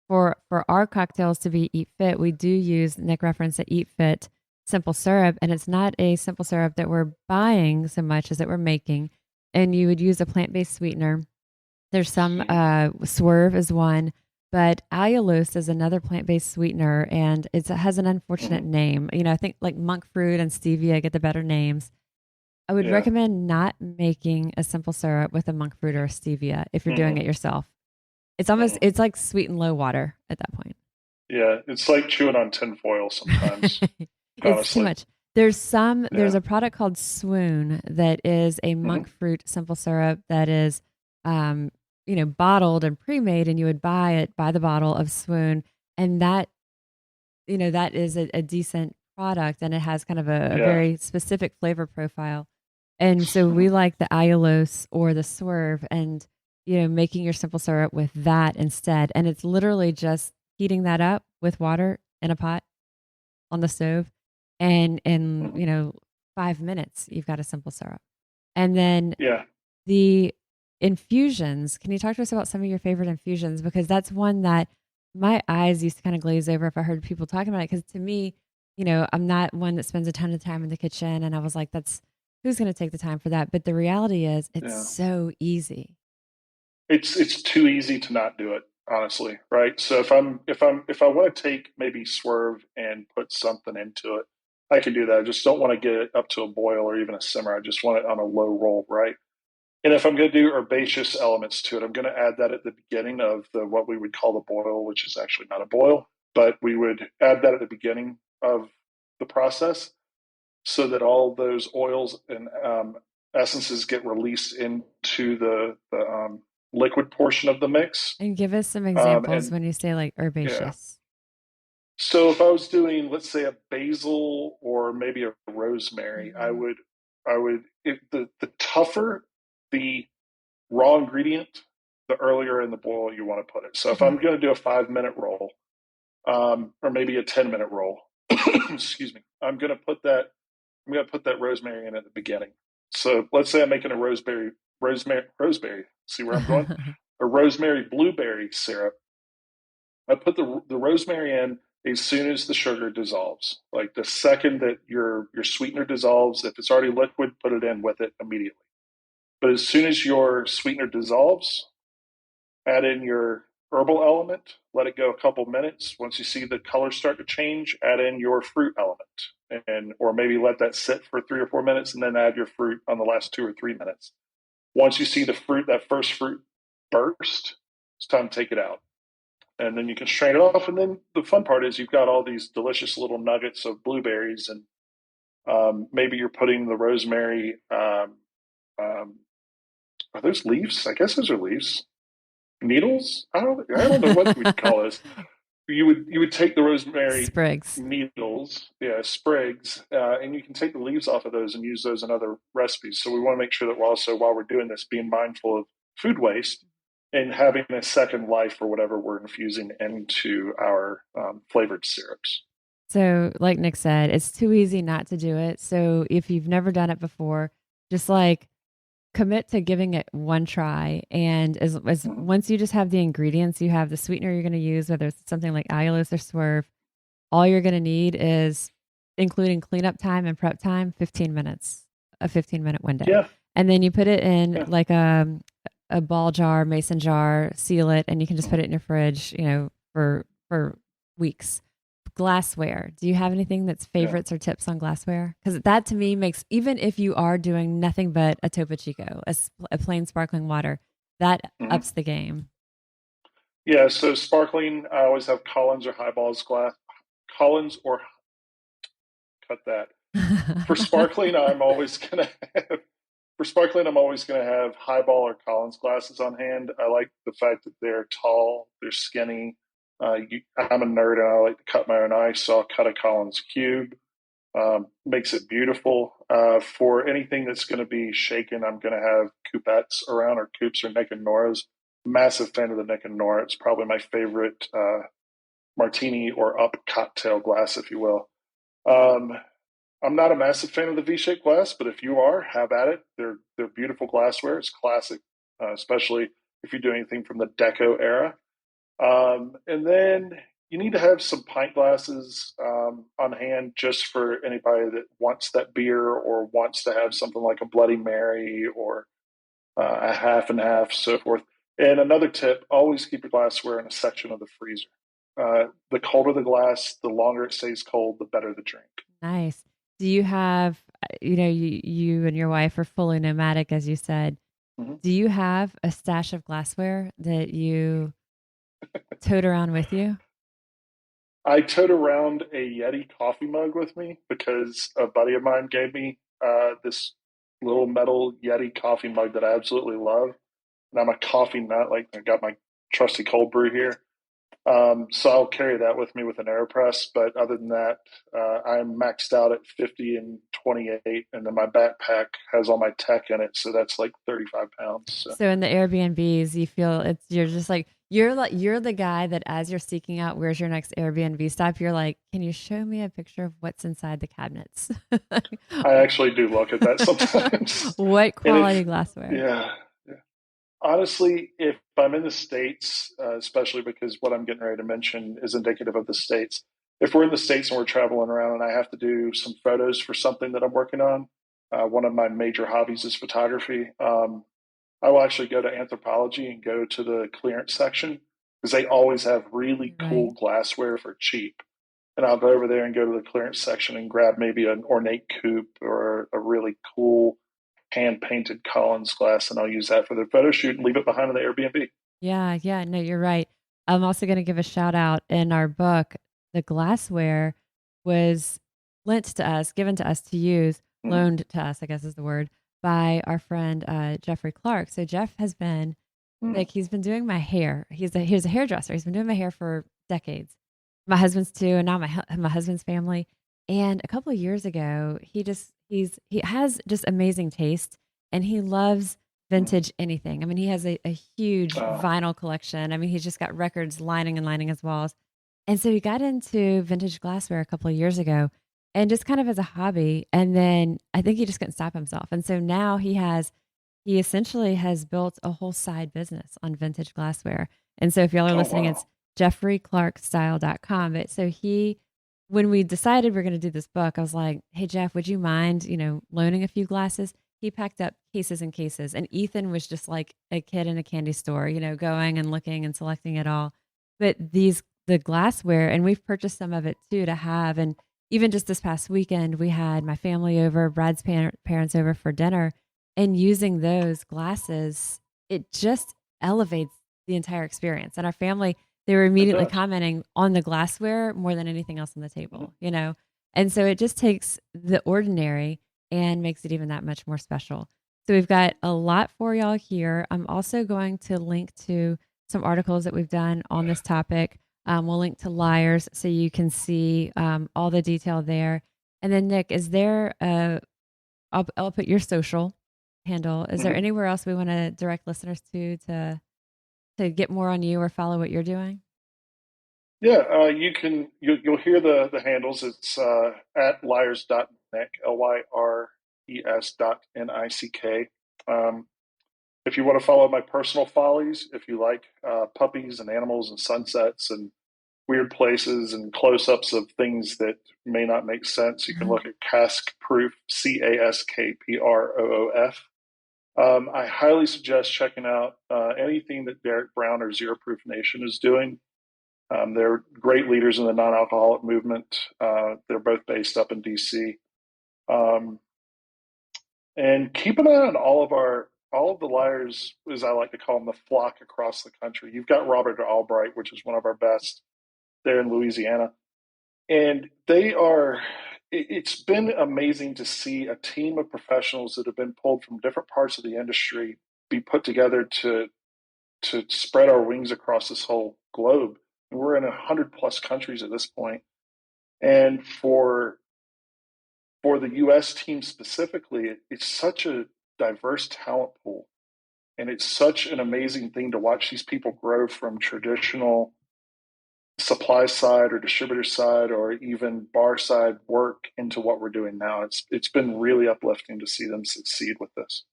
for our cocktails to be Eat Fit, we do use Nick reference the Eat Fit simple syrup, and it's not a simple syrup that we're buying so much as that we're making. And you would use a plant based sweetener. There's some Hmm. Swerve is one, but allulose is another plant based sweetener, and it has an Hmm. unfortunate name. I think like monk fruit and stevia get the better names. I would Yeah. recommend not making a simple syrup with a monk fruit or a stevia if you're doing Hmm. it yourself. It's like sweet and low water at that point. Yeah. It's like chewing on tinfoil sometimes, It's too honestly. much. There's Yeah. a product called Swoon that is a monk Hmm. fruit simple syrup that is um, bottled and pre-made, and you would buy it by the bottle of Swoon, and that is a decent product, and it has kind of a Yeah. very specific flavor profile. And so we Hmm. like the allulose or the Swerve, and making your simple syrup with that instead. And it's literally just heating that up with water in a pot on the stove, and in Hmm. 5 minutes you've got a simple syrup. And then Yeah. the infusions, can you talk to us about some of your favorite infusions? Because that's one that my eyes used to kind of glaze over if I heard people talking about it. Because to me, I'm not one that spends a ton of time in the kitchen, and I was like, that's who's going to take the time for that? But the reality is it's Yeah. so easy. It's too easy to not do it, honestly, right? So if I want to take maybe Swerve and put something into it, I can do that. I just don't want to get it up to a boil or even a simmer. I just want it on a low roll, right? And if I'm going to do herbaceous elements to it, I'm going to add that at the beginning of the what we would call the boil, which is actually not a boil, but we would add that at the beginning of the process so that all those oils and essences get released into the liquid portion of the mix. And give us some examples And when you say like yeah, herbaceous. so if I was doing, let's say, a basil or maybe a rosemary, I Hmm. would, I would, the tougher the raw ingredient, the earlier in the boil you want to put it. So if Okay. I'm going to do a 5 minute roll, or maybe a 10 minute roll, excuse me, I'm going to put that rosemary in at the beginning. So let's say I'm making a rosemary. See where I'm going? A rosemary blueberry syrup. I put the rosemary in as soon as the sugar dissolves. Like the second that your sweetener dissolves, if it's already liquid, put it in with it immediately. But as soon as your sweetener dissolves, add in your herbal element, let it go a couple minutes. Once you see the color start to change, add in your fruit element, and or maybe let that sit for 3 or 4 minutes and then add your fruit on the last 2 or 3 minutes. Once you see that first fruit burst, it's time to take it out. And then you can strain it off. And then the fun part is you've got all these delicious little nuggets of blueberries, and maybe you're putting the rosemary. Um, are those leaves? I guess those are leaves. Needles? I don't know what we'd call this. You would take the rosemary Sprigs. needles, yeah, sprigs, and you can take the leaves off of those and use those in other recipes. So we want to make sure that we're also, while we're doing this, being mindful of food waste and having a second life for whatever we're infusing into our flavored syrups. So, like Nick said, it's too easy not to do it. So, if you've never done it before, just like commit to giving it one try. And as Mhm. once you just have the ingredients, you have the sweetener you're going to use, whether it's something like allulose or swerve, all you're going to need is, including cleanup time and prep time, 15 minutes, a 15-minute window. Yeah, And then you put it in yeah. like a ball jar, mason jar, seal it, and you can just put Mhm. it in your fridge, for weeks. Glassware. Do you have anything that's Yeah. favorites or tips on glassware? Because that to me makes, even if you are doing nothing but a Topo Chico, a plain sparkling water, that Mhm. ups the game. Yeah, so sparkling, I always have Collins or highballs glass. Collins or cut that. For sparkling, I'm always gonna have for sparkling, I'm always gonna have highball or Collins glasses on hand. I like the fact that they're tall, they're skinny. I'm a nerd and I like to cut my own ice, so I'll cut a Collins cube. Makes it beautiful. For anything that's going to be shaken, I'm going to have coupettes around, or coupes or Nick and Nora's. Massive fan of the Nick and Nora. It's probably my favorite martini or up cocktail glass, if you will. Um, I'm not a massive fan of the V-shaped glass, but if you are, have at it. They're beautiful glassware. It's classic, especially if you do anything from the Deco era. And then you need to have some pint glasses on hand just for anybody that wants that beer or wants to have something like a Bloody Mary or a half and half, so forth. And another tip: always keep your glassware in a section of the freezer. The colder the glass, the longer it stays cold, the better the drink. Nice. Do you have, you and your wife are fully nomadic, as you said. Mhm. Do you have a stash of glassware that you tote around with you? I tote around a Yeti coffee mug with me because a buddy of mine gave me this little metal Yeti coffee mug that I absolutely love. And I'm a coffee nut. Like, I got my trusty cold brew here. So I'll carry that with me with an AirPress. But other than that, I'm maxed out at 50 and 28. And then my backpack has all my tech in it. So that's like 35 pounds. So So in the Airbnbs, you feel it's you're just like you're the guy that as you're seeking out where's your next Airbnb stop, you're like, can you show me a picture of what's inside the cabinets? I actually do look at that sometimes. What And quality if, glassware? yeah, yeah. Honestly, if I'm in the States, especially because what I'm getting ready to mention is indicative of the States, if we're in the States and we're traveling around and I have to do some photos for something that I'm working on, one of my major hobbies is photography. I will actually go to Anthropologie and go to the clearance section because they always have really You're right. cool glassware for cheap. And I'll go over there and go to the clearance section and grab maybe an ornate coupe or a really cool hand painted Collins glass, and I'll use that for the photo shoot and leave it behind in the Airbnb. Yeah, yeah, no, you're right. I'm also going to give a shout out in our book. The glassware was lent to us, given to us to use, Mm-hmm. loaned to us, I guess is the word, by our friend Jeffrey Clark. So Jeff has been like he's been doing my hair. He's a hairdresser. He's been doing my hair for decades. My husband's too, and now my husband's family. And a couple of years ago, he has just amazing taste, and he loves Mm-hmm. vintage anything. I mean, he has a huge Uh, vinyl collection. I mean, he's just got records lining and lining his walls. And so he got into vintage glassware a couple of years ago and just kind of as a hobby. And then I think he just couldn't stop himself. And so now he essentially has built a whole side business on vintage glassware. And so if y'all are oh listening, it's wow. jeffreyclarkstyle.com. But so when we decided we're going to do this book, I was like, hey, Jeff, would you mind, loaning a few glasses? He packed up cases and cases. And Ethan was just like a kid in a candy store, going and looking and selecting it all. But the glassware, and we've purchased some of it too to have. And even just this past weekend, we had my family over, Brad's parents over for dinner, and using those glasses, it just elevates the entire experience. And our family, they were It immediately does. commenting on the glassware more than anything else on the Mm-hmm. table. And so it just takes the ordinary and makes it even that much more special. So we've got a lot for y'all here. I'm also going to link to some articles that we've done on this topic. We'll link to Lyres so you can see all the detail there. And then Nick, is there a I'll put your social handle. Is there Mm-hmm. anywhere else we want to direct listeners to get more on you or follow what you're doing? Yeah, you'll hear the handles. It's at lyres.nick, lyres.nick. If you want to follow my personal follies, if you like puppies and animals and sunsets and weird places and close-ups of things that may not make sense, you can look at Cask Proof, Caskproof. I highly suggest checking out anything that Derek Brown or Zero Proof Nation is doing. They're great leaders in the non-alcoholic movement. They're both based up in DC. Um, and keep an eye on all of the liars, as I like to call them, the flock across the country. You've got Robert Albright, which is one of our best there in Louisiana, and they are. It's been amazing to see a team of professionals that have been pulled from different parts of the industry be put together to spread our wings across this whole globe. And we're in 100 plus countries at this point, and for for the U.S. team specifically, it's such a diverse talent pool. And it's such an amazing thing to watch these people grow from traditional supply side or distributor side or even bar side work into what we're doing now. It's been really uplifting to see them succeed with this.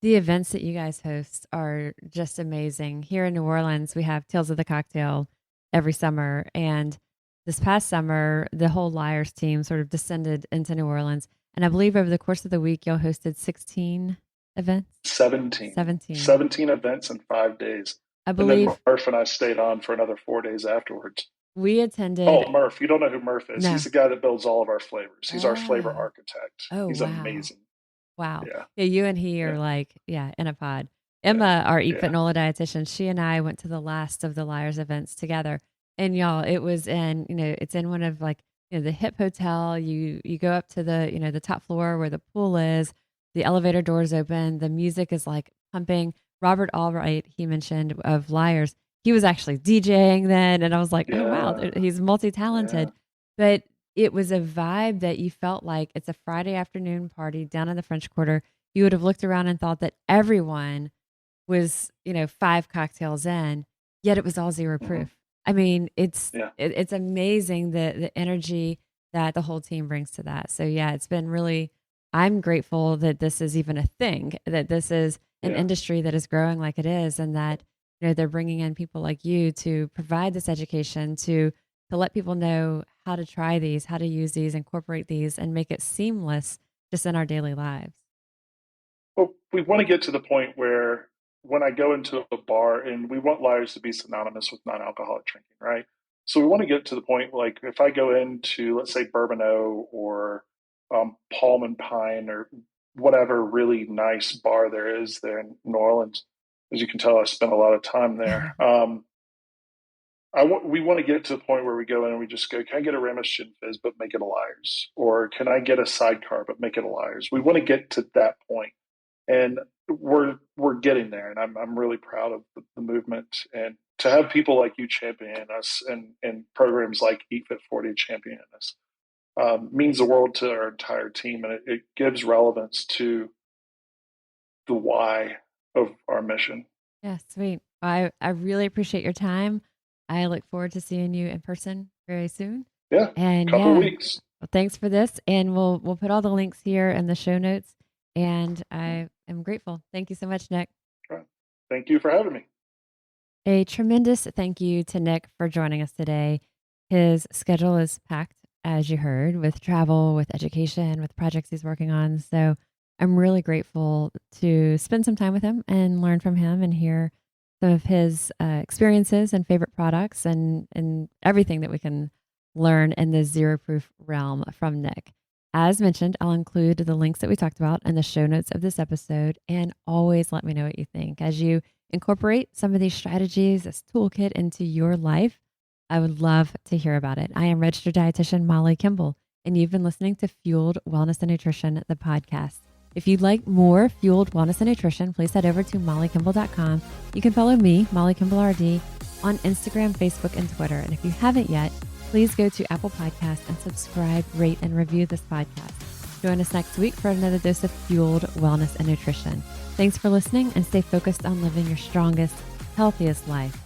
The events that you guys host are just amazing. Here in New Orleans, we have Tales of the Cocktail every summer. And this past summer, the whole Lyres team sort of descended into New Orleans. And I believe over the course of the week, y'all hosted 16 events. 17. 17. 17 events in 5 days. I And then believe Murph and I stayed on for another 4 days afterwards. we attended. Oh, Murph. You don't know who Murph is. No. He's the guy that builds all of our flavors. He's our flavor Oh. architect. Oh, He's wow. amazing. Wow. Yeah. Yeah, you and he are Yeah. like, in a pod. Emma, our Eat Yeah. Fit NOLA dietitian, she and I went to the last of the Lyres events together. And y'all, it was in, it's in one of like, the hip hotel. You go up to the, the top floor where the pool is. The elevator doors open. The music is like pumping. Robert Albright, he mentioned of Lyres, he was actually DJing then. And I was like, oh, wow, Yeah. he's multi-talented. Yeah. But it was a vibe that you felt like it's a Friday afternoon party down in the French Quarter. You would have looked around and thought that everyone was, 5 cocktails in, yet it was all zero proof. I mean, it's amazing the energy that the whole team brings to that. So yeah, it's been really, I'm grateful that this is even a thing, that this is an industry that is growing like it is, and that they're bringing in people like you to provide this education to let people know how to try these, how to use these, incorporate these, and make it seamless just in our daily lives. Well, we want to get to the point where when I go into a bar, and we want Lyres to be synonymous with non-alcoholic drinking, right? So we want to get to the point, like if I go into, let's say, Bourbonnais or Palm and Pine or whatever really nice bar there is there in New Orleans, as you can tell, I spent a lot of time there. We want to get to the point where we go in and we just go, can I get a Ramos Gin Fizz, but make it a Lyres? Or can I get a sidecar, but make it a Lyres? We want to get to that point. And we're getting there, and I'm really proud of the movement, and to have people like you champion us, and programs like Eat Fit 40 champion us means the world to our entire team, and it gives relevance to the why of our mission. Yeah, sweet. I really appreciate your time. I look forward to seeing you in person very soon. Yeah, and couple weeks. Well, thanks for this, and we'll put all the links here in the show notes. And I am grateful. Thank you so much, Nick. Thank you for having me. A tremendous thank you to Nick for joining us today. His schedule is packed, as you heard, with travel, with education, with projects he's working on. So I'm really grateful to spend some time with him and learn from him and hear some of his experiences and favorite products and everything that we can learn in the zero proof realm from Nick. As mentioned, I'll include the links that we talked about in the show notes of this episode, and always let me know what you think. As you incorporate some of these strategies, this toolkit into your life, I would love to hear about it. I am registered dietitian Molly Kimball, and you've been listening to Fueled Wellness and Nutrition, the podcast. If you'd like more Fueled Wellness and Nutrition, please head over to mollykimball.com. You can follow me, Molly Kimball RD, on Instagram, Facebook, and Twitter. And if you haven't yet, please go to Apple Podcasts and subscribe, rate, and review this podcast. Join us next week for another dose of Fueled Wellness and Nutrition. Thanks for listening, and stay focused on living your strongest, healthiest life.